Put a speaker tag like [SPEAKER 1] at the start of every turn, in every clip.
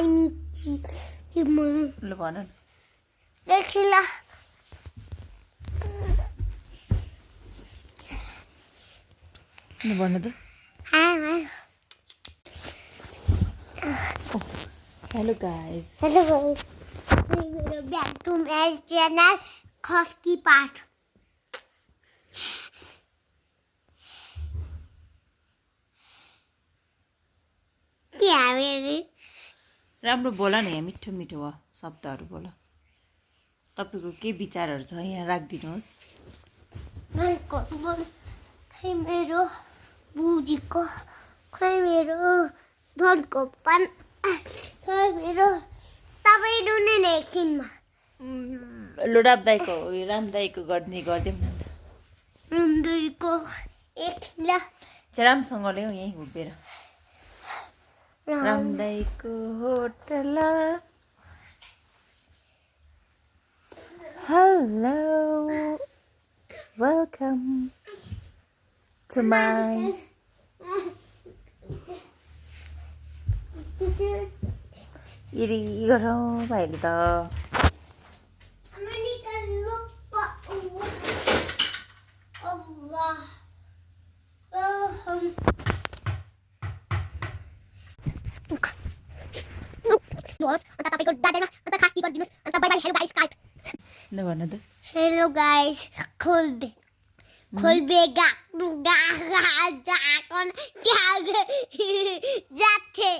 [SPEAKER 1] मिची तिम्रो
[SPEAKER 2] ल भन न
[SPEAKER 1] देखिला
[SPEAKER 2] ल भन त हेलो गाइस
[SPEAKER 1] हेलो गाइस मेरो ब्याक टु माय च्यानल खस्की पाठ के हावेरी
[SPEAKER 2] राम्रो बोला न यहाँ मिठो मिठो वा शब्दहरू बोला तपाईको के विचारहरू छ यहाँ राखिदिनुहोस्
[SPEAKER 1] खै मेरो बुजीको खै मेरो धनको पान खै मेरो तपाईँ रुने न एकछिनमा
[SPEAKER 2] ल रामदाईको गर्ने गरिदिउँ न त
[SPEAKER 1] रुन्दुरीको एकछिन ल
[SPEAKER 2] चाहिँ राम्रोसँगले हौ यहीँ उभिएर रामदाईको hotel hello welcome to my इरी गरौँ भाइले त
[SPEAKER 1] तपाईँको दादामा अन्त खास्ती गरिदिनुहोस् अन्त बाई बाई हेलो गाइस काट
[SPEAKER 2] ल भन त
[SPEAKER 1] हेलो गाइस खोलबे जाकन जाथे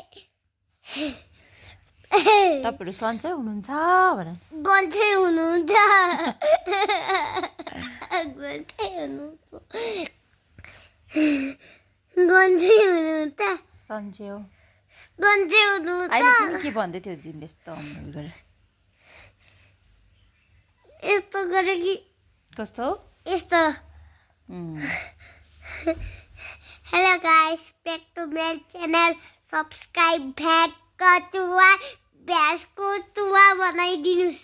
[SPEAKER 2] तपाईँहरू सन्चै हुनुहुन्छ भन
[SPEAKER 1] गन्छे हुनुहुन्छ गन्छे हुनुहुन्छ
[SPEAKER 2] सन्चै हो
[SPEAKER 1] गन्छे हुनुहुन्छ
[SPEAKER 2] अहिले तिमी के भन्दै थियो तिमीले यस्तो अम्बल गरेर
[SPEAKER 1] यस्तो गरे कि
[SPEAKER 2] कस्तो
[SPEAKER 1] यस्तो hello guys back to my channel subscribe भ्याक कटुवा भ्यासको टुवा बनाइदिनुस्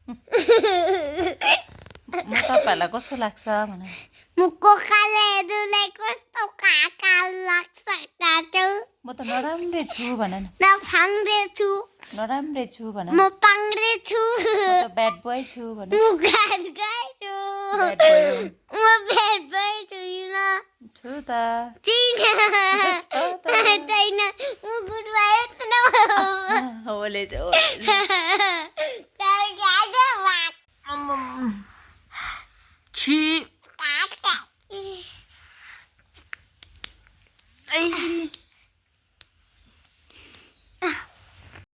[SPEAKER 2] म तपाईँहरूलाई कस्तो लाग्छ भने
[SPEAKER 1] मुखको कालेहरूलाई कस्तो काका लाग्छ टाटो
[SPEAKER 2] म त नराम्रै छु भन न
[SPEAKER 1] नफाङ्रे छु
[SPEAKER 2] नराम्रै छु भन
[SPEAKER 1] म पाङ्रे छु
[SPEAKER 2] म त ब्याड बोय छु भन
[SPEAKER 1] म गाड गाई छु
[SPEAKER 2] ब्याड बोय हो
[SPEAKER 1] म ब्याड बोय छु न
[SPEAKER 2] छु त
[SPEAKER 1] छैन म गुड बोय न
[SPEAKER 2] होले छ छी